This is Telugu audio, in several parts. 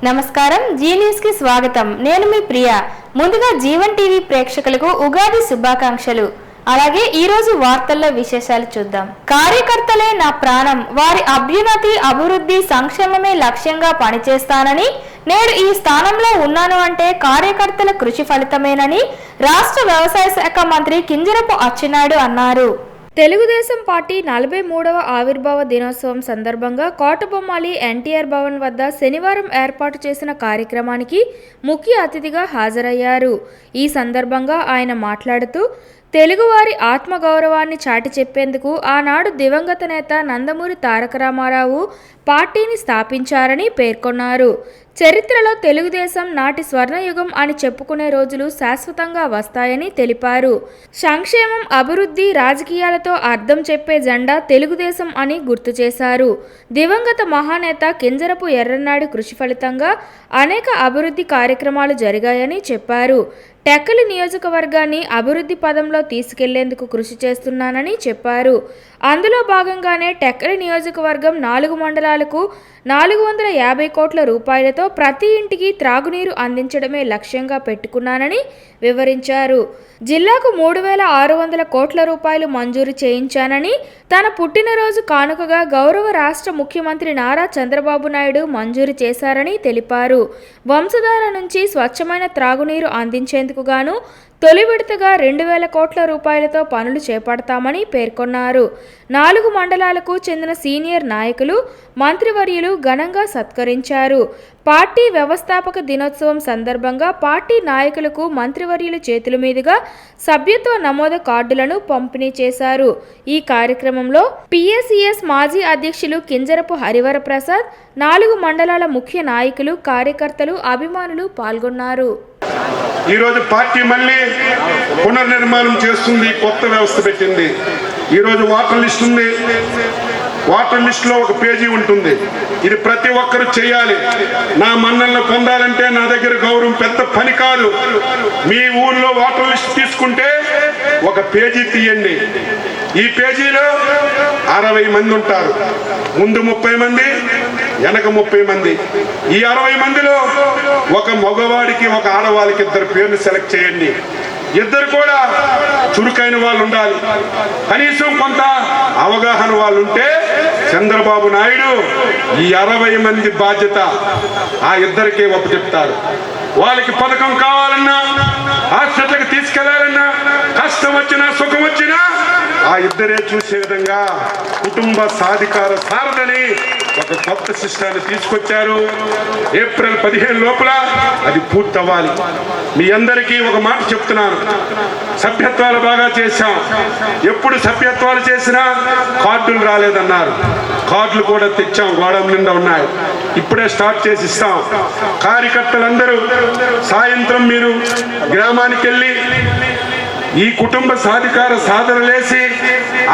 నమస్కారం, జీ న్యూస్ కి స్వాగతం. నేను మీ ప్రియా. ముందుగా జీవన్ టీవీ ప్రేక్షకులకు ఉగాది శుభాకాంక్షలు. అలాగే ఈ రోజు వార్తల్లో విశేషాలు చూద్దాం. కార్యకర్తలే నా ప్రాణం, వారి అభ్యున్నతి, అభివృద్ధి, సంక్షేమమే లక్ష్యంగా పనిచేస్తానని, నేడు ఈ స్థానంలో ఉన్నాను అంటే కార్యకర్తల కృషి ఫలితమేనని రాష్ట్ర వ్యవసాయ శాఖ మంత్రి కింజరపు అచ్చెన్నాయుడు అన్నారు. తెలుగుదేశం పార్టీ 43వ ఆవిర్భావ దినోత్సవం సందర్భంగా కోటబొమ్మాలి ఎన్టీఆర్ భవన్ వద్ద శనివారం ఏర్పాటు చేసిన కార్యక్రమానికి ముఖ్య అతిథిగా హాజరయ్యారు. ఈ సందర్భంగా ఆయన మాట్లాడుతూ, తెలుగువారి ఆత్మగౌరవాన్ని చాటి చెప్పేందుకు ఆనాడు దివంగత నేత నందమూరి తారక రామారావు పార్టీని స్థాపించారని పేర్కొన్నారు. చరిత్రలో తెలుగుదేశం నాటి స్వర్ణయుగం అని చెప్పుకునే రోజులు శాశ్వతంగా వస్తాయని తెలిపారు. సంక్షేమం, అభివృద్ధి, రాజకీయాలతో అర్థం చెప్పే జెండా తెలుగుదేశం అని గుర్తు చేశారు. దివంగత మహానేత కింజరపు ఎర్రన్నాయుడు కృషి ఫలితంగా అనేక అభివృద్ధి కార్యక్రమాలు జరిగాయని చెప్పారు. టెక్కలి నియోజకవర్గాన్ని అభివృద్ధి పదంలో తీసుకెళ్లేందుకు కృషి చేస్తున్నానని చెప్పారు. అందులో భాగంగానే టెక్కలి నియోజకవర్గం 4 మండలాలకు 450 కోట్ల రూపాయలతో ప్రతి ఇంటికి త్రాగునీరు అందించడమే లక్ష్యంగా పెట్టుకున్నానని వివరించారు. జిల్లాకు 3600 కోట్ల రూపాయలు మంజూరు చేయించానని, తన పుట్టినరోజు కానుకగా గౌరవ రాష్ట్ర ముఖ్యమంత్రి నారా చంద్రబాబు నాయుడు మంజూరు చేశారని తెలిపారు. వంశధార నుంచి స్వచ్ఛమైన త్రాగునీరు అందించేందుకు గాను తొలి విడతగా 2000 కోట్ల రూపాయలతో పనులు చేపడతామని పేర్కొన్నారు. 4 మండలాలకు చెందిన సీనియర్ నాయకులు, మంత్రివర్యులు ఘనంగా సత్కరించారు. పార్టీ వ్యవస్థాపక దినోత్సవం సందర్భంగా పార్టీ నాయకులకు మంత్రివర్యుల చేతుల మీదుగా సభ్యత్వ నమోదు కార్డులను పంపిణీ చేశారు. ఈ కార్యక్రమంలో పిఎసిఎస్ మాజీ అధ్యక్షులు కింజరపు హరివరప్రసాద్, 4 మండలాల ముఖ్య నాయకులు, కార్యకర్తలు, అభిమానులు పాల్గొన్నారు. ఈరోజు పార్టీ మళ్ళీ పునర్నిర్మాణం చేస్తుంది, కొత్త వ్యవస్థ పెట్టింది. ఈరోజు వాటర్ లిస్ట్ ఉంది. వాటర్ లిస్టులో ఒక పేజీ ఉంటుంది. ఇది ప్రతి ఒక్కరు చేయాలి. నా మన్నలను పొందాలంటే నా దగ్గర గౌరవం పెద్ద పని కాదు. మీ ఊర్లో వాటర్ లిస్ట్ తీసుకుంటే ఒక పేజీ తీయండి. ఈ పేజీలో 60 మంది ఉంటారు. ముందు 30 మంది, వెనక 30 మంది. ఈ 60 మందిలో ఒక మగవాడికి, ఒక ఆడవాళ్ళకి 2 పేర్లు సెలెక్ట్ చేయండి. 2 కూడా చురుకైన వాళ్ళు ఉండాలి. కనీసం కొంత అవగాహన వాళ్ళు ఉంటే చంద్రబాబు నాయుడు ఈ 60 మంది బాధ్యత ఆ 2కే ఒప్పచెప్తారు. వాళ్ళకి పథకం కావాలన్నా, హాస్పిటల్కి తీసుకెళ్లాలన్నా, కష్టం వచ్చినా సుఖం వచ్చినా ఆ 2రే చూసే విధంగా కుటుంబ సాధికార సారథని ఒక కొత్త సిస్టాన్ని తీసుకొచ్చారు. ఏప్రిల్ 15 లోపల అది పూర్తవ్వాలి. మీ అందరికీ ఒక మాట చెప్తున్నాను, సభ్యత్వాలు బాగా చేశాం. ఎప్పుడు సభ్యత్వాలు చేసినా కార్డులు రాలేదన్నారు. కార్డులు కూడా తెచ్చాం, గోడల నిండా ఉన్నాయి. ఇప్పుడే స్టార్ట్ చేసి ఇస్తాం. కార్యకర్తలందరూ సాయంత్రం మీరు గ్రామానికి వెళ్ళి ఈ కుటుంబ సాధికార సాధనలేసి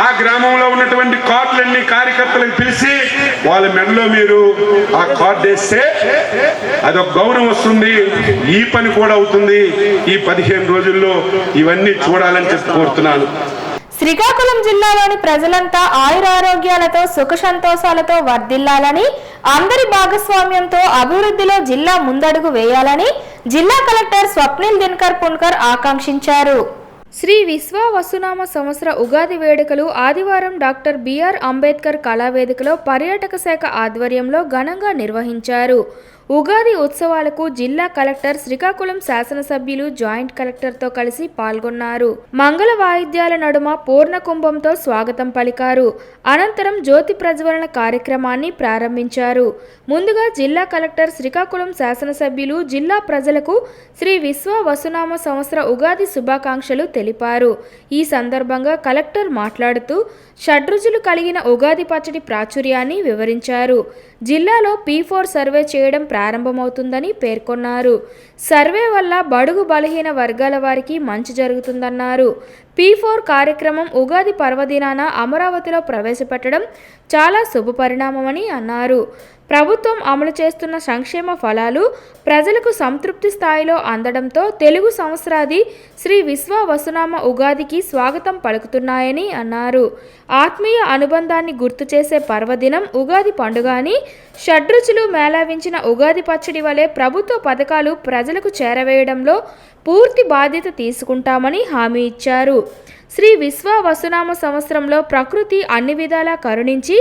ఆ గ్రామంలో ఉన్నటువంటి కార్డులన్నీ కార్యకర్తలకు పిలిచి వాళ్ళ మెడలో మీరు ఆ కార్డు వేస్తే అదొక గౌరవం వస్తుంది. ఈ పని కూడా అవుతుంది. ఈ 15 రోజుల్లో ఇవన్నీ చూడాలని చెప్పి కోరుతున్నాను. శ్రీకాకుళం జిల్లాలోని ప్రజలంతా ఆయురారోగ్యాలతో, సుఖ సంతోషాలతో వర్ధిల్లాలని, అందరి భాగస్వామ్యంతో అభివృద్ధిలో జిల్లా ముందడుగు వేయాలని జిల్లా కలెక్టర్ స్వప్నిల్ దినకర్ పున్కర్ ఆకాంక్షించారు. శ్రీ విశ్వ వసునామ సంవత్సర ఉగాది వేడుకలు ఆదివారం డాక్టర్ బిఆర్ అంబేద్కర్ కళావేదికలో పర్యాటక శాఖ ఆధ్వర్యంలో ఘనంగా నిర్వహించారు. ఉగాది ఉత్సవాలకు జిల్లా కలెక్టర్, శ్రీకాకుళం శాసనసభ్యులు జాయింట్ కలెక్టర్తో కలిసి పాల్గొన్నారు. మంగళ వాయిద్యాల నడుమ పూర్ణ కుంభంతో స్వాగతం పలికారు. అనంతరం జ్యోతి ప్రజ్వలన కార్యక్రమాన్ని ప్రారంభించారు. ముందుగా జిల్లా కలెక్టర్ శ్రీకాకుళం శాసనసభ్యులు జిల్లా ప్రజలకు శ్రీ విశ్వ వసునామ సంవత్సర ఉగాది శుభాకాంక్షలు తెలిపారు. ఈ సందర్భంగా కలెక్టర్ మాట్లాడుతూ షడ్రుచులు కలిగిన ఉగాది పచ్చడి ప్రాచుర్యాన్ని వివరించారు. జిల్లాలో P4 సర్వే చేయడం ప్రారంభమవుతుందని పేర్కొన్నారు. సర్వే వల్ల బడుగు బలహీన వర్గాల వారికి మంచి జరుగుతుందన్నారు. P4 కార్యక్రమం ఉగాది పర్వదినాన అమరావతిలో ప్రవేశపెట్టడం చాలా శుభ పరిణామమని అన్నారు. ప్రభుత్వం అమలు చేస్తున్న సంక్షేమ ఫలాలు ప్రజలకు సంతృప్తి స్థాయిలో అందడంతో తెలుగు సంవత్సరాది శ్రీ విశ్వ వసునామ ఉగాదికి స్వాగతం పలుకుతున్నాయని అన్నారు. ఆత్మీయ అనుబంధాన్ని గుర్తు చేసే పర్వదినం ఉగాది పండుగ అని, షడ్రుచులు మేళవించిన ఉగాది పచ్చడి వలె ప్రభుత్వ పథకాలు ప్రజలకు చేరవేయడంలో పూర్తి బాధ్యత తీసుకుంటామని హామీ ఇచ్చారు. శ్రీ విశ్వ వసునామ సంవత్సరంలో ప్రకృతి అన్ని విధాలా కరుణించి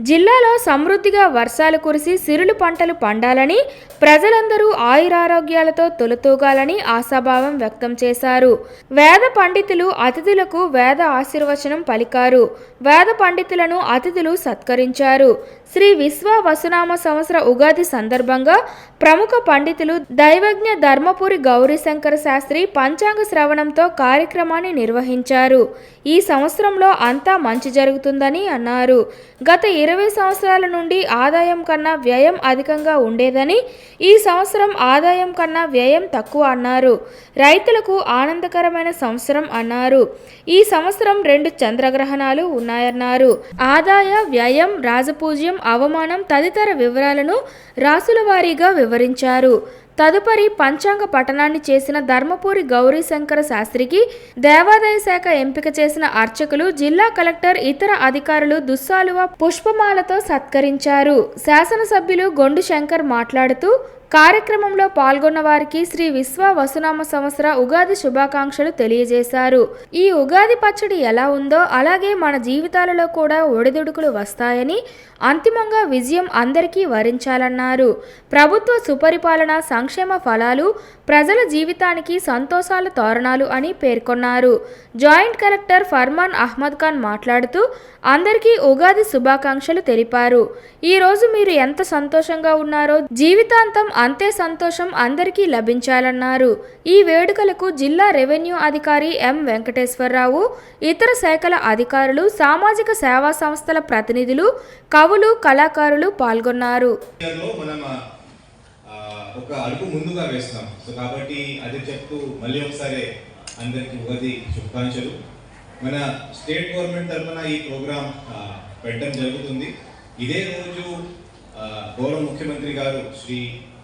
జిల్లాలో సమృద్ధిగా వర్షాలు కురిసి సిరులు పంటలు పండాలని, ప్రజలందరూ ఆయురారోగ్యాలతో తొలతూగాలని ఆశాభావం వ్యక్తం చేశారు. వేద పండితులు అతిథులకు వేద ఆశీర్వచనం పలికారు. వేద పండితులను అతిథులు సత్కరించారు. శ్రీ విశ్వ వసునామ సంవత్సర ఉగాది సందర్భంగా ప్రముఖ పండితులు దైవజ్ఞ ధర్మపురి గౌరీశంకర శాస్త్రి పంచాంగ శ్రవణంతో కార్యక్రమాన్ని నిర్వహించారు. ఈ సంవత్సరంలో అంతా మంచి జరుగుతుందని అన్నారు. గత 20 సంవత్సరాల నుండి ఆదాయం కన్నా వ్యయం అధికంగా ఉండేదని, ఈ సంవత్సరం ఆదాయం కన్నా వ్యయం తక్కువ అన్నారు. రైతులకు ఆనందకరమైన సంవత్సరం అన్నారు. ఈ సంవత్సరం 2 చంద్రగ్రహణాలు ఉన్నాయన్నారు. ఆదాయ, వ్యయం, రాజపూజ్యం, అవమానం తదితర వివరాలను రాసుల వారీగా వివరించారు. తదుపరి పంచాంగ పఠనాన్ని చేసిన ధర్మపురి గౌరీశంకర శాస్త్రికి దేవాదాయ శాఖ ఎంపిక చేసిన అర్చకులు, జిల్లా కలెక్టర్, ఇతర అధికారులు దుస్సాలువ పుష్పమాలతో సత్కరించారు. శాసనసభ్యులు గొండు శంకర్ మాట్లాడుతూ కార్యక్రమంలో పాల్గొన్న వారికి శ్రీ విశ్వ వసునామ సంవత్సర ఉగాది శుభాకాంక్షలు తెలియజేశారు. ఈ ఉగాది పచ్చడి ఎలా ఉందో అలాగే మన జీవితాలలో కూడా ఒడిదుడుకులు వస్తాయని, అంతిమంగా విజయం అందరికీ వరించాలన్నారు. ప్రభుత్వ సుపరిపాలన, సంక్షేమ ఫలాలు ప్రజల జీవితానికి సంతోషాల తోరణాలు అని పేర్కొన్నారు. జాయింట్ కలెక్టర్ ఫర్మాన్ అహ్మద్ ఖాన్ మాట్లాడుతూ అందరికీ ఉగాది శుభాకాంక్షలు తెలిపారు. ఈ రోజు మీరు ఎంత సంతోషంగా ఉన్నారో జీవితాంతం అంతే సంతోషం అందరికీ లభించాలన్నారు. ఈ వేడుకలకు జిల్లా రెవెన్యూ అధికారి ఎం వెంకటేశ్వరరావు, ఇతర శాఖల అధికారులు, సామాజిక సేవా సంస్థల ప్రతినిధులు, కవులు, కళాకారులు పాల్గొన్నారు. ఒక అడుగు ముందుగా వేస్తున్నాం. సో కాబట్టి అది చెప్తూ మళ్ళీ ఒకసారి అందరికీ ఉగాది శుభాకాంక్షలు. మన స్టేట్ గవర్నమెంట్ తరఫున ఈ ప్రోగ్రాం పెట్టడం జరుగుతుంది. ఇదే రోజు గౌరవ ముఖ్యమంత్రి గారు శ్రీ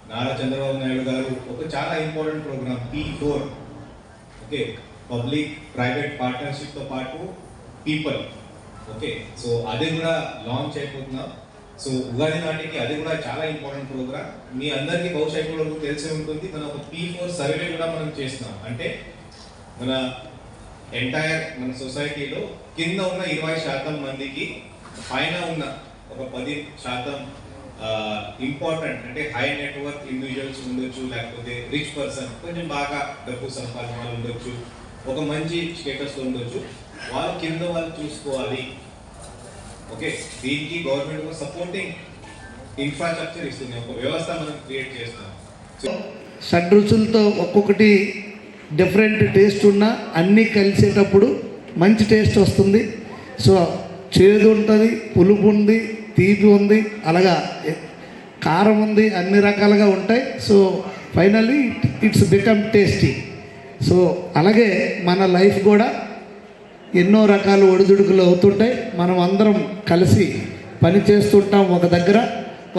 నారా చంద్రబాబు నాయుడు గారు ఒక చాలా important programme P4, okay, public private పార్ట్నర్షిప్తో పాటు పీపుల్, ఓకే, సో అది కూడా లాంచ్ అయిపోతున్నాం. సో ఉగాది నాటికి అది కూడా చాలా ఇంపార్టెంట్ ప్రోగ్రామ్. మీ అందరికీ బహుశా ఇప్పుడు తెలిసే ఉంటుంది, మన ఒక P4 సర్వే కూడా మనం చేస్తున్నాం. అంటే మన ఎంటైర్ మన సొసైటీలో కింద ఉన్న 20% మందికి, పైన ఉన్న ఒక 10% ఇంపార్టెంట్, అంటే హై నెట్వర్క్ ఇండివిజువల్స్ ఉండొచ్చు, లేకపోతే రిచ్ పర్సన్, కొంచెం బాగా డబ్బు సంపాదన వాళ్ళు ఉండొచ్చు, ఒక మంచి స్టేటస్లో ఉండొచ్చు, వాళ్ళు కింద వాళ్ళు చూసుకోవాలి. ఓకే, దీనికి గవర్నమెంట్ ఒక సపోర్టింగ్ ఇన్ఫ్రాస్ట్రక్చర్ ఇస్తుంది, ఒక వ్యవస్థ మనం క్రియేట్ చేస్తాం. షడ్రుచులతో ఒక్కొక్కటి డిఫరెంట్ టేస్ట్ ఉన్నా అన్నీ కలిసేటప్పుడు మంచి టేస్ట్ వస్తుంది. సో చేదు ఉంటుంది, పులుపు ఉంది, తీపి ఉంది, అలాగా కారం ఉంది, అన్ని రకాలుగా ఉంటాయి. So finally it's become tasty. So అలాగే మన లైఫ్ కూడా ఎన్నో రకాల ఒడిదుడుకులు అవుతుంటాయి. మనం అందరం కలిసి పని చేస్తుంటాం. ఒక దగ్గర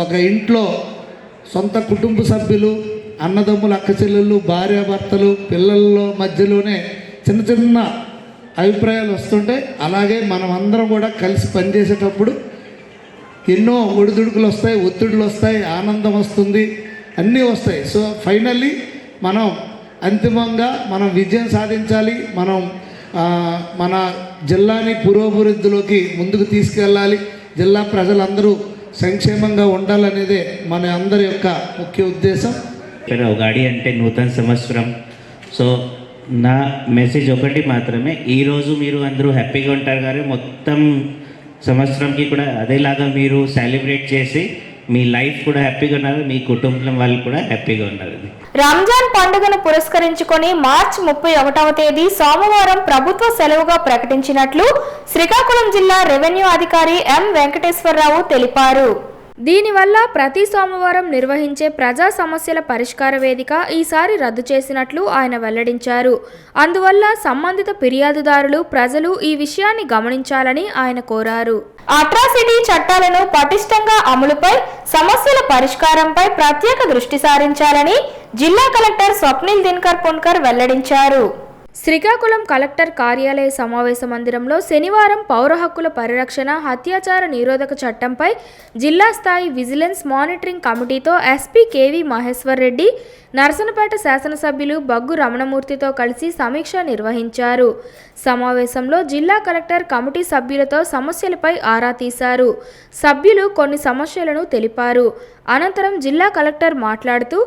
ఒక ఇంట్లో సొంత కుటుంబ సభ్యులు, అన్నదమ్ములు, అక్క చెల్లెళ్ళు, భార్యాభర్తలు, పిల్లల మధ్యలోనే చిన్న చిన్న అభిప్రాయాలు వస్తుంటాయి. అలాగే మనం అందరం కూడా కలిసి పనిచేసేటప్పుడు ఎన్నో ఒడిదుడుకులు వస్తాయి, ఒత్తిడులు వస్తాయి, ఆనందం వస్తుంది, అన్నీ వస్తాయి. సో ఫైనల్లీ మనం అంతిమంగా మనం విజయం సాధించాలి. మనం మన జిల్లాని పురోభివృద్ధిలోకి ముందుకు తీసుకెళ్ళాలి. జిల్లా ప్రజలందరూ సంక్షేమంగా ఉండాలనేదే మన అందరి యొక్క ముఖ్య ఉద్దేశం. ఉగాది అంటే నూతన సంవత్సరం. సో నా మెసేజ్ ఒకటి మాత్రమే, ఈరోజు మీరు అందరూ హ్యాపీగా ఉంటారు కానీ మొత్తం సంవత్సరంకి కూడా అదేలాగా మీరు సెలబ్రేట్ చేసి మీ లైఫ్ కూడా హ్యాపీగా ఉన్నారు, మీ కుటుంబం వాళ్ళు కూడా హ్యాపీగా ఉన్నారు. రంజాన్ పండుగను పురస్కరించుకొని మార్చి 31వ తేదీ సోమవారం ప్రభుత్వ సెలవుగా ప్రకటించినట్లు శ్రీకాకుళం జిల్లా రెవెన్యూ అధికారి ఎం వెంకటేశ్వరరావు తెలిపారు. దీనివల్ల ప్రతి సోమవారం నిర్వహించే ప్రజా సమస్యల పరిష్కార వేదిక ఈసారి రద్దు చేసినట్లు ఆయన వెల్లడించారు. అందువల్ల సంబంధిత ఫిర్యాదుదారులు, ప్రజలు ఈ విషయాన్ని గమనించాలని ఆయన కోరారు. అట్రాసిటీ చట్టాలను పటిష్టంగా అమలుపై, సమస్యల పరిష్కారంపై ప్రత్యేక దృష్టి సారించాలని జిల్లా కలెక్టర్ స్వప్నిల్ దినకర్ పున్కర్ వెల్లడించారు. శ్రీకాకుళం కలెక్టర్ కార్యాలయ సమావేశ మందిరంలో శనివారం పౌర హక్కుల పరిరక్షణ, అత్యాచార నిరోధక చట్టంపై జిల్లా స్థాయి విజిలెన్స్ మానిటరింగ్ కమిటీతో ఎస్పీ కేవీ మహేశ్వర్ రెడ్డి, నరసనపేట శాసనసభ్యులు బగ్గు రమణమూర్తితో కలిసి సమీక్ష నిర్వహించారు. సమావేశంలో జిల్లా కలెక్టర్ కమిటీ సభ్యులతో సమస్యలపై ఆరా తీశారు. సభ్యులు కొన్ని సమస్యలను తెలిపారు. అనంతరం జిల్లా కలెక్టర్ మాట్లాడుతూ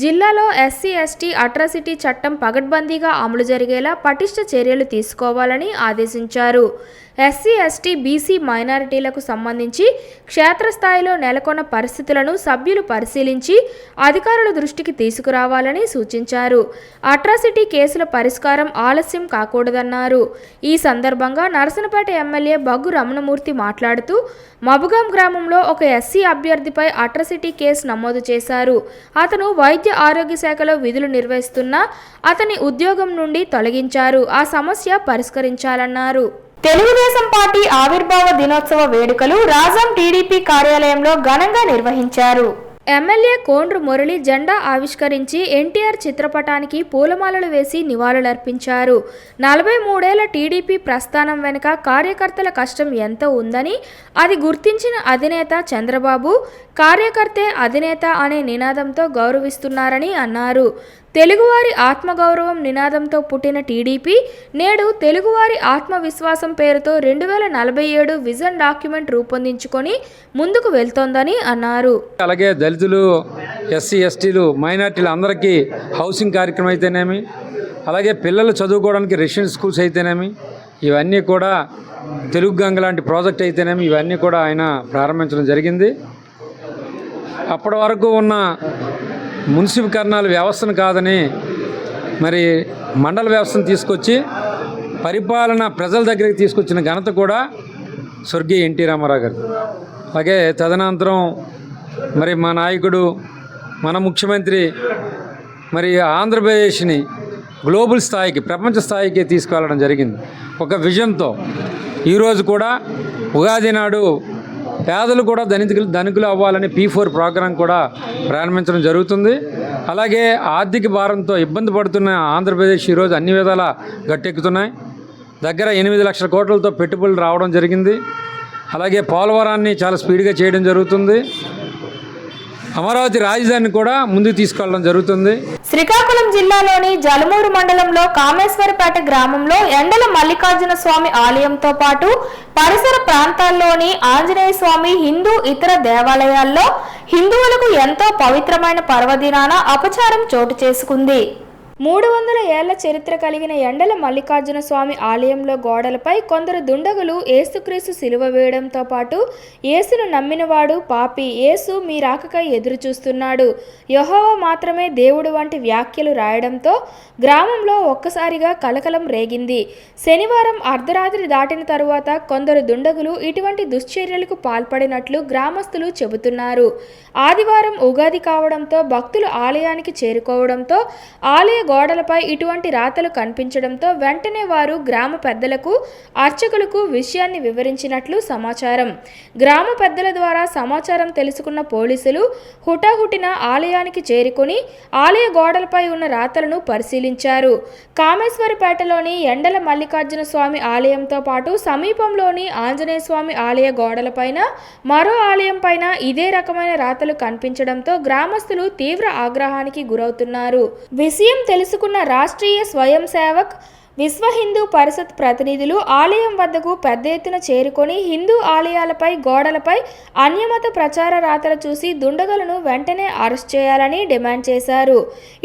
జిల్లాలో ఎస్సీ ఎస్టీ అట్రాసిటీ చట్టం పగడ్బందీగా అమలు జరిగేలా పటిష్ట చర్యలు తీసుకోవాలని ఆదేశించారు. ఎస్సీ ఎస్టీ బీసీ మైనారిటీలకు సంబంధించి క్షేత్రస్థాయిలో నెలకొన్న పరిస్థితులను సభ్యులు పరిశీలించి అధికారుల దృష్టికి తీసుకురావాలని సూచించారు. అట్రాసిటీ కేసుల పరిష్కారం ఆలస్యం కాకూడదన్నారు. ఈ సందర్భంగా నరసనపేట ఎమ్మెల్యే బగ్గు రమణమూర్తి మాట్లాడుతూ మబుగాం గ్రామంలో ఒక ఎస్సీ అభ్యర్థిపై అట్రాసిటీ కేసు నమోదు చేశారు. అతను వైద్య ఆరోగ్య శాఖలో విధులు నిర్వహిస్తున్నా అతని ఉద్యోగం నుండి తొలగించారు. ఆ సమస్య పరిష్కరించాలన్నారు. తెలుగుదేశం పార్టీ ఆవిర్భావ దినోత్సవ వేడుకలు రాజాం టీడీపీ కార్యాలయంలో ఘనంగా నిర్వహించారు. ఎమ్మెల్యే కోండ్రు మురళి జెండా ఆవిష్కరించి ఎన్టీఆర్ చిత్రపటానికి పూలమాలలు వేసి నివాళులర్పించారు. 43 ఏళ్ల టీడీపీ ప్రస్థానం వెనుక కార్యకర్తల కష్టం ఎంతో ఉందని, అది గుర్తించిన అధినేత చంద్రబాబు కార్యకర్తే అధినేత అనే నినాదంతో గౌరవిస్తున్నారని అన్నారు. తెలుగువారి ఆత్మగౌరవం నినాదంతో పుట్టిన టీడీపీ నేడు తెలుగువారి ఆత్మవిశ్వాసం పేరుతో 2047 విజన్ డాక్యుమెంట్ రూపొందించుకొని ముందుకు వెళ్తోందని అన్నారు. అలాగే దళితులు, ఎస్సీ ఎస్టీలు, మైనార్టీలు అందరికీ హౌసింగ్ కార్యక్రమం అయితేనేమి, అలాగే పిల్లలు చదువుకోవడానికి రెసిడెన్షియల్ స్కూల్స్ అయితేనేమి, ఇవన్నీ కూడా తెలుగు గంగ లాంటి ప్రాజెక్ట్ అయితేనేమి ఇవన్నీ కూడా ఆయన ప్రారంభించడం జరిగింది. అప్పటి వరకు ఉన్న మున్సిపీకరణాల వ్యవస్థను కాదని మరి మండల వ్యవస్థను తీసుకొచ్చి పరిపాలన ప్రజల దగ్గరికి తీసుకొచ్చిన ఘనత కూడా స్వర్గీయ ఎన్టీ రామారావు గారు. అలాగే తదనంతరం మరి మా నాయకుడు, మన ముఖ్యమంత్రి మరి ఆంధ్రప్రదేశ్ని గ్లోబల్ స్థాయికి, ప్రపంచ స్థాయికి తీసుకువెళ్ళడం జరిగింది ఒక విజన్తో. ఈరోజు కూడా ఉగాది నాడు పేదలు కూడా ధనికులు అవ్వాలని P4 ప్రోగ్రాం కూడా ప్రారంభించడం జరుగుతుంది. అలాగే ఆర్థిక భారంతో ఇబ్బంది పడుతున్న ఆంధ్రప్రదేశ్ ఈరోజు అన్ని విధాలా గట్టెక్కుతున్నాయి. దగ్గర 8 లక్షల కోట్లతో పెట్టుబడులు రావడం జరిగింది. అలాగే పోలవరాన్ని చాలా స్పీడ్గా చేయడం జరుగుతుంది. అమరావతి రాజధానిని కూడా ముందుకు తీసుకెళ్లడం జరుగుతుంది. శ్రీకాకుళం జిల్లాలోని జలమూరు మండలంలో కామేశ్వరపేట గ్రామంలో ఎండల మల్లికార్జున స్వామి ఆలయంతో పాటు పరిసర ప్రాంతాల్లోని ఆంజనేయ స్వామి, హిందూ ఇతర దేవాలయాల్లో హిందువులకు ఎంతో పవిత్రమైన పర్వదినాన అపచారం చోటు చేసుకుంది. 300 ఏళ్ల చరిత్ర కలిగిన ఎండల మల్లికార్జున స్వామి ఆలయంలో గోడలపై కొందరు దుండగులు ఏసుక్రీస్తు సిలువ వేయడంతో పాటు యేసును నమ్మినవాడు పాపి, యేసు మీ రాకకై ఎదురు చూస్తున్నాడు, యెహోవా మాత్రమే దేవుడు వంటి వ్యాఖ్యలు రాయడంతో గ్రామంలో ఒక్కసారిగా కలకలం రేగింది. శనివారం అర్ధరాత్రి దాటిన తరువాత కొందరు దుండగులు ఇటువంటి దుశ్చర్యలకు పాల్పడినట్లు గ్రామస్తులు చెబుతున్నారు. ఆదివారం ఉగాది కావడంతో భక్తులు ఆలయానికి చేరుకోవడంతో ఆలయ గోడలపై ఇటువంటి రాతలు కనిపించడంతో వెంటనే వారు గ్రామ పెద్దలకు, అర్చకులకు విషయాన్ని వివరించినట్లు సమాచారం. గ్రామ పెద్దల ద్వారా సమాచారం తెలుసుకున్న పోలీసులు హుటాహుటిన ఆలయానికి చేరుకొని ఆలయ గోడలపై ఉన్న రాతలను పరిశీలించారు. కామేశ్వరపేటలోని ఎండల మల్లికార్జున స్వామి ఆలయంతో పాటు సమీపంలోని ఆంజనేయ స్వామి ఆలయ గోడలపైన, మరో ఆలయం పైన ఇదే రకమైన రాతలు కనిపించడంతో గ్రామస్తులు తీవ్ర ఆగ్రహానికి గురవుతున్నారు. విషయం తెలుసుకున్న రాష్ట్రీయ స్వయం సేవక్, విశ్వ హిందూ పరిషత్ ప్రతినిధులు ఆలయం వద్దకు పెద్ద ఎత్తున చేరుకొని హిందూ ఆలయాలపై గోడలపై అన్యమత ప్రచార రాతలు చూసి దుండగులను వెంటనే అరెస్ట్ చేయాలని డిమాండ్ చేశారు.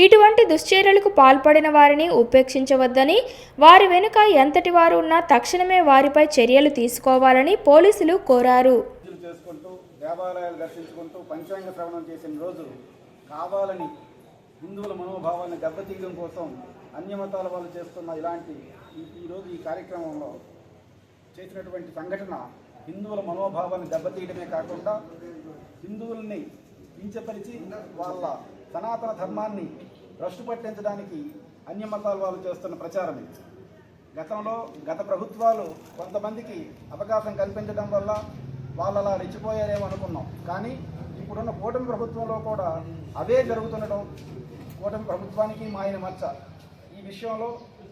ఇటువంటి దుశ్చర్యలకు పాల్పడిన వారిని ఉపేక్షించవద్దని, వారి వెనుక ఎంతటి వారు ఉన్నా తక్షణమే వారిపై చర్యలు తీసుకోవాలని పోలీసులు కోరారు. దేవాలయాలు దర్శించుకుంటూ పంచాంగ శ్రవణం చేసిన రోజు కావాలని హిందువుల మనోభావాన్ని దెబ్బతీయడం కోసం అన్యమతాల వాళ్ళు చేస్తున్న ఇలాంటి ఈరోజు ఈ కార్యక్రమంలో చేసినటువంటి సంఘటన హిందువుల మనోభావాన్ని దెబ్బతీయడమే కాకుండా హిందువుల్ని కించపరిచి వాళ్ళ సనాతన ధర్మాన్ని భ్రష్టు పట్టించడానికి అన్య మతాల వాళ్ళు చేస్తున్న ప్రచారం ఇది. గతంలో గత ప్రభుత్వాలు కొంతమందికి అవకాశం కల్పించడం వల్ల వాళ్ళలా రెచ్చిపోయారేమో అనుకున్నాం. కానీ ఇప్పుడున్న కూటమి ప్రభుత్వంలో కూడా అవే జరుగుతుండటం కూటమి ప్రభుత్వానికి మాయన మచ్చ. ఈ విషయంలో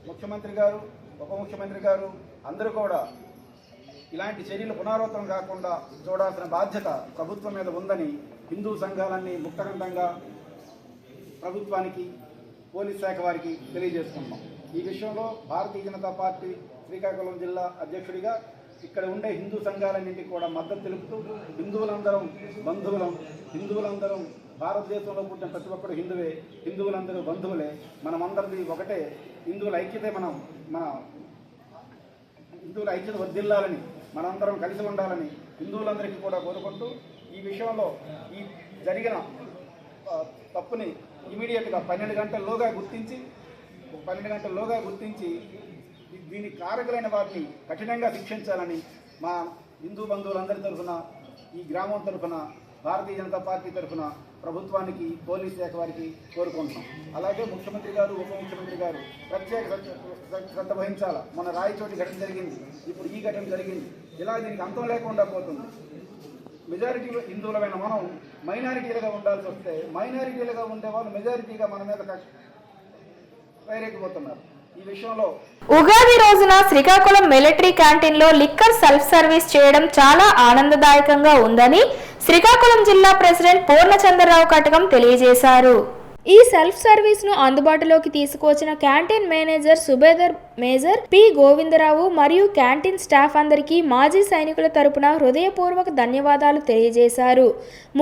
ముఖ్యమంత్రి గారు, ఉప ముఖ్యమంత్రి గారు అందరూ కూడా ఇలాంటి చర్యలు పునరావృతం కాకుండా చూడాల్సిన బాధ్యత ప్రభుత్వం మీద ఉందని హిందూ సంఘాలన్నీ ముక్తఖండంగా ప్రభుత్వానికి, పోలీస్ శాఖ వారికి తెలియజేసుకున్నాం. ఈ విషయంలో భారతీయ జనతా పార్టీ శ్రీకాకుళం జిల్లా అధ్యక్షుడిగా ఇక్కడ ఉండే హిందూ సంఘాలన్నింటికి కూడా మద్దతు తెలుపుతూ హిందువులందరం బంధువులం, హిందువులందరం భారతదేశంలో పుట్టిన ప్రతి ఒక్కరు హిందువే, హిందువులందరూ బంధువులే, మనమందరిది ఒకటే, హిందువుల ఐక్యతే మన హిందువుల ఐక్యత వర్ధిల్లాలని, మనందరం కలిసి ఉండాలని హిందువులందరికీ కూడా కోరుకుంటూ ఈ విషయంలో ఈ జరిగిన తప్పుని ఇమీడియట్గా 12 గంటల్లోగా గుర్తించి దీనికి కారకులైన వారిని కఠినంగా శిక్షించాలని మా హిందూ బంధువులందరి తరఫున, ఈ గ్రామం తరఫున, భారతీయ జనతా పార్టీ తరఫున ప్రభుత్వానికి, పోలీస్ శాఖ వారికి కోరుకుంటున్నాం. అలాగే ముఖ్యమంత్రి గారు, ఉప ముఖ్యమంత్రి గారు ప్రత్యేక శ్రద్ధ వహించాలా. మన రాయచోటి ఘటన జరిగింది, ఇప్పుడు ఈ ఘటన జరిగింది. ఇలా దీనికి అంతం లేకుండా పోతుంది. మెజారిటీలో హిందువులమైన మనం మైనారిటీలుగా ఉండాల్సి వస్తే మైనారిటీలుగా ఉండేవాళ్ళు మెజారిటీగా మన మీద వైరెక్కిపోతున్నారు. ఈ విషయంలో ఉగాది రోజున శ్రీకాకుళం మిలిటరీ క్యాంటీన్లో లిక్కర్ సెల్ఫ్ సర్వీస్ చేయడం చాలా ఆనందదాయకంగా ఉందని శ్రీకాకుళం జిల్లా ప్రెసిడెంట్ పూర్ణచంద్రరావు కటకం తెలియజేశారు. ఈ సెల్ఫ్ సర్వీస్ ను అందుబాటులోకి తీసుకువచ్చిన canteen manager subedar major P Govindarao మరియు క్యాంటీన్ స్టాఫ్ అందరికీ మాజీ సైనికుల తరపున హృదయపూర్వక ధన్యవాదాలు తెలియజేశారు.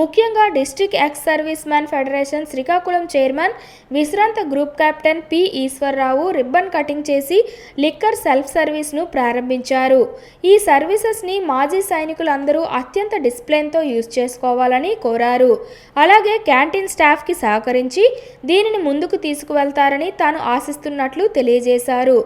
ముఖ్యంగా district ex service man federation Srikakulam chairman విశ్రాంత group captain P Eswarrao ribbon cutting చేసి లిక్కర్ సెల్ఫ్ సర్వీస్ ను ప్రారంభించారు. ఈ సర్వీసెస్ ని మాజీ సైనికులందరూ అత్యంత డిసిప్లిన్తో యూజ్ చేసుకోవాలని కోరారు. అలాగే క్యాంటీన్ స్టాఫ్ కి సహకరించి దీనిని ముందుకు తీసుకువెళ్తారని తాను ఆశిస్తున్నట్లు తెలియజేశారు.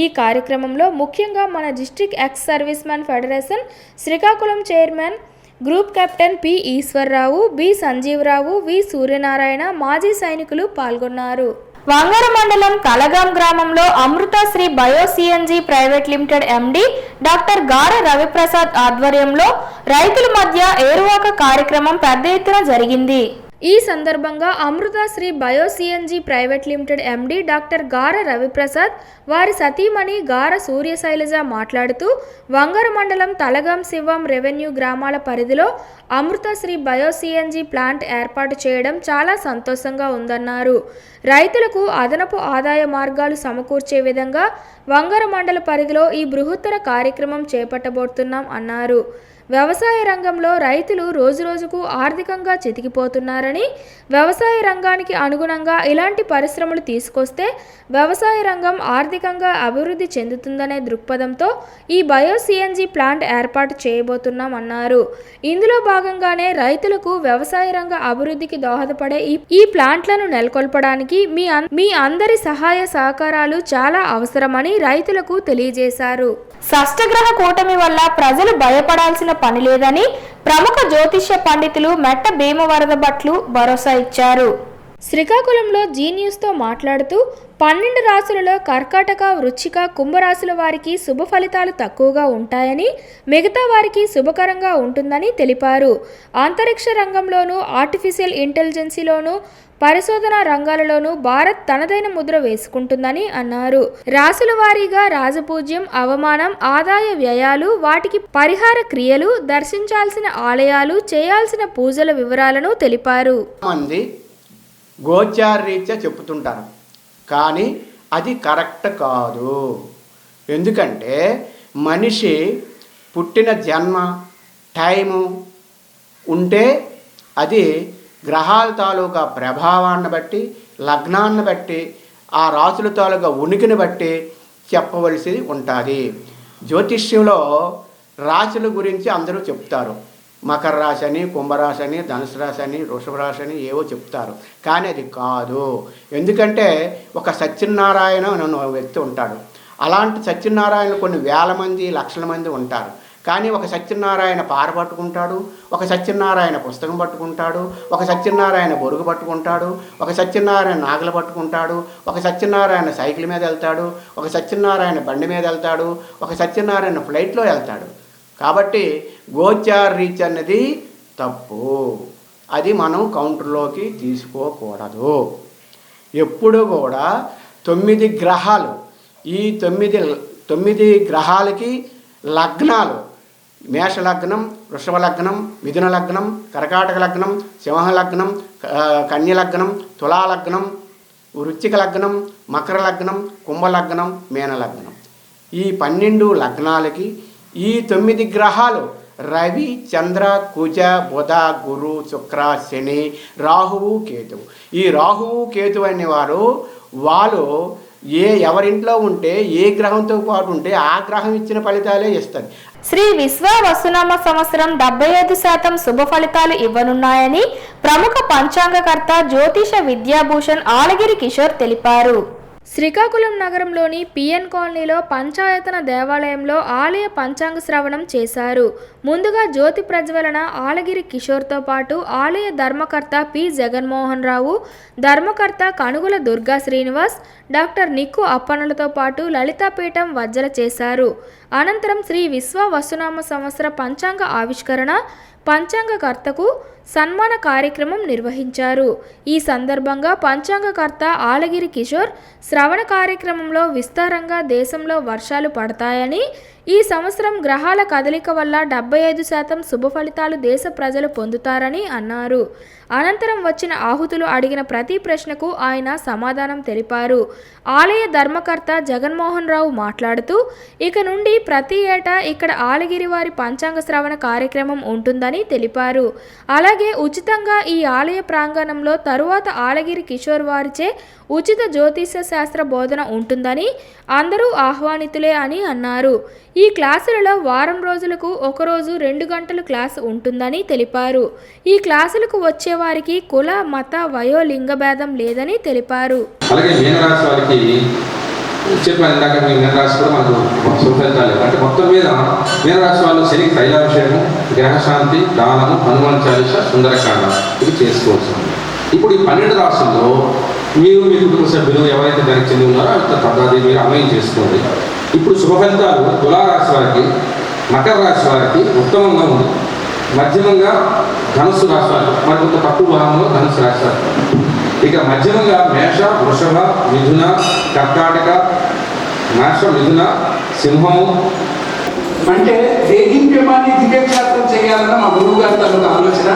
ఈ కార్యక్రమంలో ముఖ్యంగా మన district ex service man federation Srikakulam chairman group captain P Eswarrao, B Sanjeevarao, V Suryanarayana మాజీ సైనికులు పాల్గొన్నారు. వంగర మండలం తలగాం గ్రామంలో Amruthasri bio CNG private limited MD doctor Gara Raviprasad ఆధ్వర్యంలో రైతుల మధ్య ఏరువాక కార్యక్రమం పెద్ద ఎత్తున జరిగింది. ఈ సందర్భంగా Amruthasri bio CNG private limited MD doctor Gara Raviprasad, వారి సతీమణి గార సూర్యశైలజ మాట్లాడుతూ వంగర మండలం తలగాం శివం రెవెన్యూ గ్రామాల పరిధిలో అమృతశ్రీ బయో సిఎన్జి ప్లాంట్ ఏర్పాటు చేయడం చాలా సంతోషంగా ఉందన్నారు. రైతులకు అదనపు ఆదాయ మార్గాలు సమకూర్చే విధంగా వంగర మండల పరిధిలో ఈ బృహత్తర కార్యక్రమం చేపట్టబోతున్నాం అన్నారు. వ్యవసాయ రంగంలో రైతులు రోజురోజుకు ఆర్థికంగా చితికిపోతున్నారని, వ్యవసాయ రంగానికి అనుగుణంగా ఇలాంటి పరిశ్రమలు తీసుకొస్తే వ్యవసాయ రంగం ఆర్థికంగా అభివృద్ధి చెందుతుందనే దృక్పథంతో ఈ బయో సిఎన్జి ప్లాంట్ ఏర్పాటు చేయబోతున్నామన్నారు. ఇందులో భాగంగానే రైతులకు వ్యవసాయ రంగ అభివృద్ధికి దోహదపడే ఈ ప్లాంట్లను నెలకొల్పడానికి మీ అందరి సహాయ సహకారాలు చాలా అవసరమని రైతులకు తెలియజేశారు. షష్టగ్రహ కూటమి వల్ల ప్రజలు భయపడాల్సిన పని లేదని ప్రముఖ జ్యోతిష్య పండితులు మెట్ట భీమవరద భట్లు భరోసా ఇచ్చారు. శ్రీకాకుళంలో జీ న్యూస్తో మాట్లాడుతూ 12 రాశులలో కర్కాటక, వృశ్చిక, కుంభరాశుల వారికి శుభ ఫలితాలు తక్కువగా ఉంటాయని, మిగతా వారికి శుభకరంగా ఉంటుందని తెలిపారు. అంతరిక్ష రంగంలోనూ, ఆర్టిఫిషియల్ ఇంటెలిజెన్సీలోనూ, పరిశోధన రంగాలలోనూ భారత్ తనదైన ముద్ర వేసుకుంటుందని అన్నారు. రాశుల వారీగా రాజపూజ్యం, అవమానం, ఆదాయ వ్యయాలు, వాటికి పరిహార క్రియలు, దర్శించాల్సిన ఆలయాలు, చేయాల్సిన పూజల వివరాలను తెలిపారు. మంది గోచార రీత్యా చెప్పుతుంటారు, కానీ అది కరెక్ట్ కాదు. ఎందుకంటే మనిషి పుట్టిన జన్మ టైము ఉంటే అది గ్రహాల తాలూకా ప్రభావాన్ని బట్టి, లగ్నాన్ని బట్టి, ఆ రాశుల తాలూకా ఉనికిని బట్టి చెప్పవలసి ఉంటుంది. జ్యోతిష్యంలో రాశుల గురించి అందరూ చెప్తారు. మకర రాశి అని, కుంభరాశి అని, ధనుసు రాశి అని, వృషభ రాశి అని ఏవో చెప్తారు, కానీ అది కాదు. ఎందుకంటే ఒక సత్యనారాయణ అనే వ్యక్తి ఉంటాడు. అలాంటి సత్యనారాయణ కొన్ని వేల మంది, లక్షల మంది ఉంటారు, కానీ ఒక సత్యనారాయణ పార పట్టుకుంటాడు, ఒక సత్యనారాయణ పుస్తకం పట్టుకుంటాడు, ఒక సత్యనారాయణ బొరుగు పట్టుకుంటాడు, ఒక సత్యనారాయణ నాగలు పట్టుకుంటాడు, ఒక సత్యనారాయణ సైకిల్ మీద వెళ్తాడు, ఒక సత్యనారాయణ బండి మీద వెళ్తాడు, ఒక సత్యనారాయణ ఫ్లైట్లో వెళ్తాడు. కాబట్టి గోచార రీత్యా అన్నది తప్పు, అది మనం కౌంటర్లోకి తీసుకోకూడదు. ఎప్పుడు కూడా 9 గ్రహాలు, ఈ 9 గ్రహాలకి లగ్నాలు, మేష లగ్నం, వృషభ లగ్నం, మిథున లగ్నం, కర్కాటక లగ్నం, సింహ లగ్నం, కన్య లగ్నం, తులా లగ్నం, వృశ్చిక లగ్నం, మకర లగ్నం, కుంభ లగ్నం, మీన లగ్నం. ఈ 12 లగ్నాలకి ఈ 9 గ్రహాలు రవి, చంద్ర, కుజ, బుధ, గురు, శుక్ర, శని, రాహువు, కేతువు. ఈ రాహువు, కేతువు అనేవారు వాళ్ళు ఎవరింట్లో ఉంటే ఏ గ్రహంతో పాటు ఉంటే ఆ గ్రహం ఇచ్చిన ఫలితాలే ఇస్తుంది. శ్రీ విశ్వ వసునామ సంవత్సరం 75% శుభ ఫలితాలు ఇవ్వనున్నాయని ప్రముఖ పంచాంగకర్త జ్యోతిష విద్యాభూషణ్ ఆలగిరి కిషోర్ తెలిపారు. శ్రీకాకుళం నగరంలోని పిఎన్ కాలనీలో పంచాయతన దేవాలయంలో ఆలయ పంచాంగ శ్రవణం చేశారు. ముందుగా జ్యోతి ప్రజ్వలన ఆలగిరి కిషోర్తో పాటు ఆలయ ధర్మకర్త పి జగన్మోహన్ రావు, ధర్మకర్త కనుగుల దుర్గా శ్రీనివాస్, డాక్టర్ నిక్కు అప్పన్నలతో పాటు లలితాపీఠం వజ్జల చేశారు. అనంతరం శ్రీ విశ్వ వసునామ సంవత్సర పంచాంగ ఆవిష్కరణ, పంచాంగకర్తకు సన్మాన కార్యక్రమం నిర్వహించారు. ఈ సందర్భంగా పంచాంగకర్త ఆలగిరి కిషోర్ శ్రవణ కార్యక్రమంలో విస్తారంగా దేశంలో వర్షాలు పడతాయని, ఈ సంవత్సరం గ్రహాల కదలిక వల్ల 75% శుభ ఫలితాలు దేశ ప్రజలు పొందుతారని అన్నారు. అనంతరం వచ్చిన ఆహుతులు అడిగిన ప్రతి ప్రశ్నకు ఆయన సమాధానం తెలిపారు. ఆలయ ధర్మకర్త జగన్మోహన్ రావు మాట్లాడుతూ, ఇక నుండి ప్రతి ఏటా ఇక్కడ ఆలగిరి వారి పంచాంగ శ్రవణ కార్యక్రమం ఉంటుందని తెలిపారు. అలాగే ఉచితంగా ఈ ఆలయ ప్రాంగణంలో తరువాత ఆలగిరి కిషోర్ వారిచే ఉచిత జ్యోతిష శాస్త్ర బోధన ఉంటుందని, అందరూ ఆహ్వానితులే అని అన్నారు. ఈ క్లాసులలో వారం రోజులకు ఒకరోజు 2 గంటలు క్లాసు ఉంటుందని తెలిపారు. ఈ క్లాసులకు వచ్చే వారికి కుల, మత, వయో, లింగ భేదం లేదని తెలిపారు. అలాగే మీనరాశి వారికి చెప్పాను ఇందాక, మీనరాశి కూడా మనకు శుభఫలితాలు అంటే మొత్తం మీద మీనరాశి వాళ్ళు శనికి తైలాభిషేకం, గ్రహశాంతి, దానము, హనుమాన్ చాలీస, సుందరకాండ ఇది చేసుకోవచ్చు. ఇప్పుడు ఈ 12 రాశుల్లో మీరు మీ కుటుంబ సభ్యులు ఎవరైతే దానికి చెంది ఉన్నారో తద్దాది మీరు అన్వయం చేసుకోండి. ఇప్పుడు శుభ ఫలితాలు తులారాశి వారికి, మకర రాశి వారికి ఉత్తమంగా ఉంది. మధ్యమంగా ధనుస్సు రాశి వారికి, మరి కొంత తక్కువ భాగంలో ధనుస్సు రాశి వారికి. ఇక మధ్యమంగా మేష, వృషభ, మిథున, కర్కాటక, మేష, మిథున, సింహము. అంటే దేదీప్యమాన్ని దివ్యక్షేత్రం చేయాలన్న మా గురువు గారి తన ఆలోచన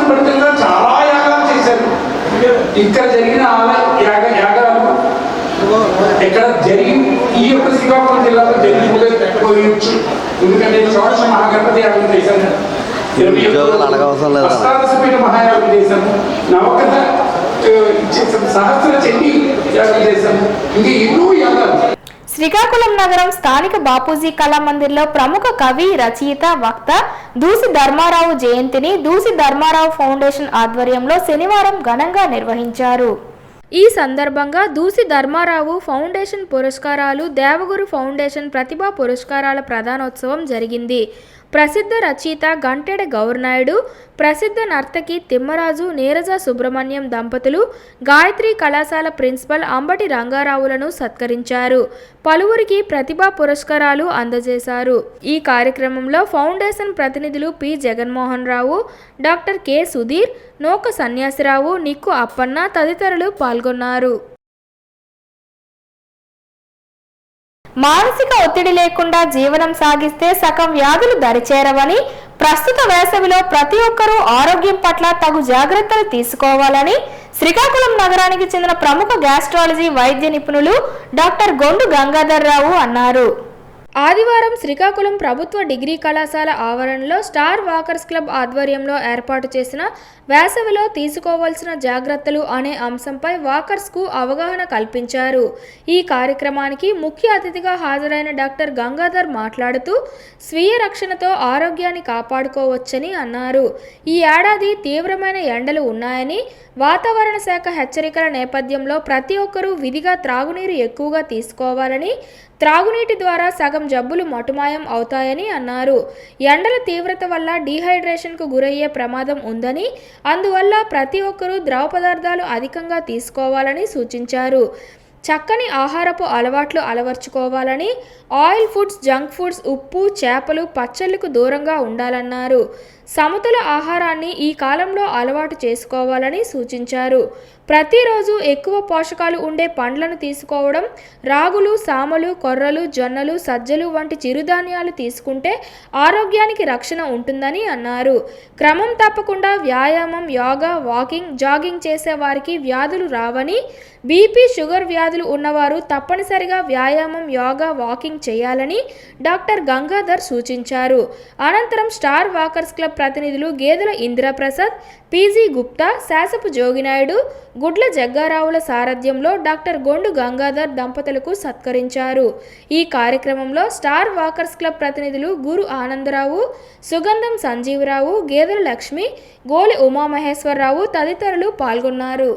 ఫలితంగా చాలా యాగాలు చేశారు. ఇక్కడ జరిగిన యాగాలు ఇక్కడ జరిగి ఈ యొక్క శ్రీకాకుళం జిల్లాలో జరిగిపోయొచ్చు. ఎందుకంటే షోడశ మహాగణపతి యాగం చేశాను, 27 అష్టాదశపీఠ మహాయాగం చేశాము, నవకథ చేశాము, సహస్ర చండీ యాగం చేశాము, ఇంకా ఎన్నో యాగాలు. శ్రీకాకుళం నగరం స్థానిక బాపూజీ కళామందిర్లో ప్రముఖ కవి, రచయిత, వక్త దూసి ధర్మారావు జయంతిని దూసి ధర్మారావు ఫౌండేషన్ ఆధ్వర్యంలో శనివారం ఘనంగా నిర్వహించారు. ఈ సందర్భంగా దూసి ధర్మారావు ఫౌండేషన్ పురస్కారాలు, దేవగురు ఫౌండేషన్ ప్రతిభా పురస్కారాల ప్రధానోత్సవం జరిగింది. ప్రసిద్ధ రచయిత గంటెడ గౌరనాయుడు, ప్రసిద్ధ నర్తకి తిమ్మరాజు, నీరజ సుబ్రహ్మణ్యం దంపతులు గాయత్రి కళాశాల ప్రిన్సిపల్ అంబటి రంగారావులను సత్కరించారు. పలువురికి ప్రతిభా పురస్కారాలు అందజేశారు. ఈ కార్యక్రమంలో ఫౌండేషన్ ప్రతినిధులు P Jaganmohan Rao, doctor K Sudheer, నోక Sanyasi Rao, నిక్కు Appanna తదితరులు పాల్గొన్నారు. మానసిక ఒత్తిడి లేకుండా జీవనం సాగిస్తే సగం వ్యాధులు దరిచేరవని, ప్రస్తుత వేసవిలో ప్రతి ఒక్కరూ ఆరోగ్యం పట్ల తగు జాగ్రత్తలు తీసుకోవాలని శ్రీకాకుళం నగరానికి చెందిన ప్రముఖ గ్యాస్ట్రాలజీ వైద్య నిపుణులు డాక్టర్ గొండు గంగాధర్ రావు అన్నారు. ఆదివారం శ్రీకాకుళం ప్రభుత్వ డిగ్రీ కళాశాల ఆవరణలో స్టార్ వాకర్స్ క్లబ్ ఆధ్వర్యంలో ఏర్పాటు చేసిన వేసవిలో తీసుకోవాల్సిన జాగ్రత్తలు అనే అంశంపై వాకర్స్కు అవగాహన కల్పించారు. ఈ కార్యక్రమానికి ముఖ్య అతిథిగా హాజరైన డాక్టర్ గంగాధర్ మాట్లాడుతూ స్వీయ రక్షణతో ఆరోగ్యాన్ని కాపాడుకోవచ్చని అన్నారు. ఈ ఏడాది తీవ్రమైన ఎండలు ఉన్నాయని, వాతావరణ శాఖ హెచ్చరికల నేపథ్యంలో ప్రతి ఒక్కరూ విధిగా త్రాగునీరు ఎక్కువగా తీసుకోవాలని, త్రాగునీటి ద్వారా సగం జబ్బులు మటుమాయం అవుతాయని అన్నారు. ఎండల తీవ్రత వల్ల డీహైడ్రేషన్కు గురయ్యే ప్రమాదం ఉందని, అందువల్ల ప్రతి ఒక్కరూ ద్రవ పదార్థాలు అధికంగా తీసుకోవాలని సూచించారు. చక్కని ఆహారపు అలవాట్లు అలవర్చుకోవాలని, ఆయిల్ ఫుడ్స్, జంక్ ఫుడ్స్, ఉప్పు, చేపలు, పచ్చళ్లకు దూరంగా ఉండాలన్నారు. సమతుల ఆహారాన్ని ఈ కాలంలో అలవాటు చేసుకోవాలని సూచించారు. ప్రతిరోజు ఎక్కువ పోషకాలు ఉండే పండ్లను తీసుకోవడం, రాగులు, సామలు, కొర్రలు, జొన్నలు, సజ్జలు వంటి చిరుధాన్యాలు తీసుకుంటే ఆరోగ్యానికి రక్షణ ఉంటుందని అన్నారు. క్రమం తప్పకుండా వ్యాయామం, యోగా, వాకింగ్, జాగింగ్ చేసే వారికి వ్యాధులు రావని, బీపీ, షుగర్ వ్యాధులు ఉన్నవారు తప్పనిసరిగా వ్యాయామం, యోగా, వాకింగ్ చేయాలని డాక్టర్ గంగాధర్ సూచించారు. అనంతరం స్టార్ వాకర్స్ క్లబ్ ప్రతినిధులు గేదెల ఇందిరాప్రసాద్, పీజీ గుప్తా, శాసపు జోగినాయుడు, గుడ్ల జగ్గారావుల సారథ్యంలో డాక్టర్ గొండు గంగాధర్ దంపతులకు సత్కరించారు. ఈ కార్యక్రమంలో స్టార్ వాకర్స్ క్లబ్ ప్రతినిధులు గురు ఆనందరావు, సుగంధం సంజీవరావు, గేదెల లక్ష్మి, గోలి ఉమామహేశ్వరరావు తదితరులు పాల్గొన్నారు.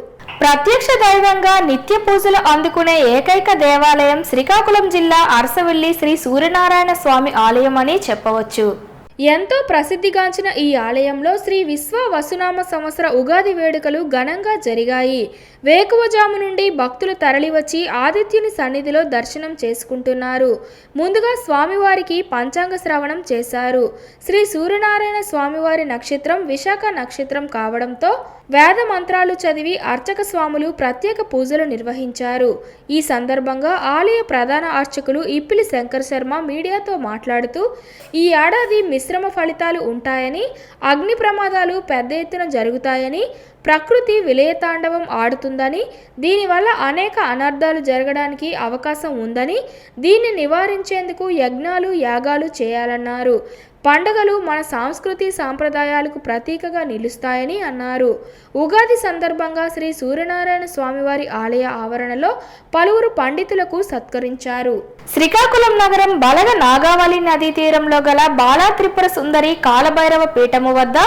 ప్రత్యక్ష దైవంగా నిత్య పూజలు అందుకునే ఏకైక దేవాలయం శ్రీకాకుళం జిల్లా అరసవల్లి శ్రీ సూర్యనారాయణ స్వామి ఆలయం అని చెప్పవచ్చు. ఎంతో ప్రసిద్ధిగాంచిన ఈ ఆలయంలో శ్రీ విశ్వ వసునామ సంవత్సర ఉగాది వేడుకలు ఘనంగా జరిగాయి. వేకువజాము నుండి భక్తులు తరలివచ్చి ఆదిత్యుని సన్నిధిలో దర్శనం చేసుకుంటున్నారు. ముందుగా స్వామివారికి పంచాంగ శ్రవణం చేశారు. శ్రీ సూర్యనారాయణ స్వామివారి నక్షత్రం విశాఖ నక్షత్రం కావడంతో వేద మంత్రాలు చదివి అర్చక స్వాములు ప్రత్యేక పూజలు నిర్వహించారు. ఈ సందర్భంగా ఆలయ ప్రధాన అర్చకులు ఇప్పిలి శంకర్ శర్మ మీడియాతో మాట్లాడుతూ, ఈ ఏడాది మిశ్రమ ఫలితాలు ఉంటాయని, అగ్ని ప్రమాదాలు పెద్ద ఎత్తున జరుగుతాయని, ప్రకృతి విలయతాండవం ఆడుతుందని, దీనివల్ల అనేక అనర్థాలు జరగడానికి అవకాశం ఉందని, దీన్ని నివారించేందుకు యజ్ఞాలు, యాగాలు చేయాలన్నారు. పండుగలు మన సంస్కృతి సాంప్రదాయాలకు ప్రతీకగా నిలుస్తాయని అన్నారు. ఉగాది సందర్భంగా శ్రీ సూర్యనారాయణ స్వామివారి ఆలయ ఆవరణలో పలువురు పండితులకు సత్కరించారు. శ్రీకాకుళం నగరం బలగ నాగావళి నదీ తీరంలో గల బాలా త్రిపుర సుందరి కాలభైరవ పీఠము వద్ద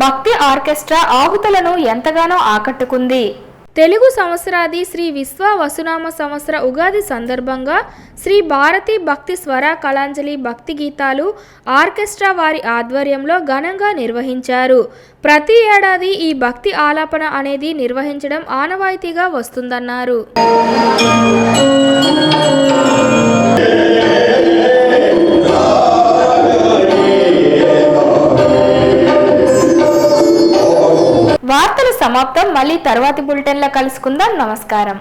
భక్తి ఆర్కెస్ట్రా ఆహుతులను ఎంతగానో ఆకట్టుకుంది. తెలుగు సంవత్సరాది శ్రీ విశ్వ వసునామ సంవత్సర ఉగాది సందర్భంగా శ్రీ భారతి భక్తి స్వర కళాంజలి భక్తి గీతాలు ఆర్కెస్ట్రా వారి ఆధ్వర్యంలో ఘనంగా నిర్వహించారు. ప్రతి ఏడాది ఈ భక్తి ఆలాపన అనేది నిర్వహించడం ఆనవాయితీగా వస్తుందన్నారు. వార్తలు సమాప్తం. మళ్ళీ తర్వాతి బులెటిన్లో కలుసుకుందాం. నమస్కారం.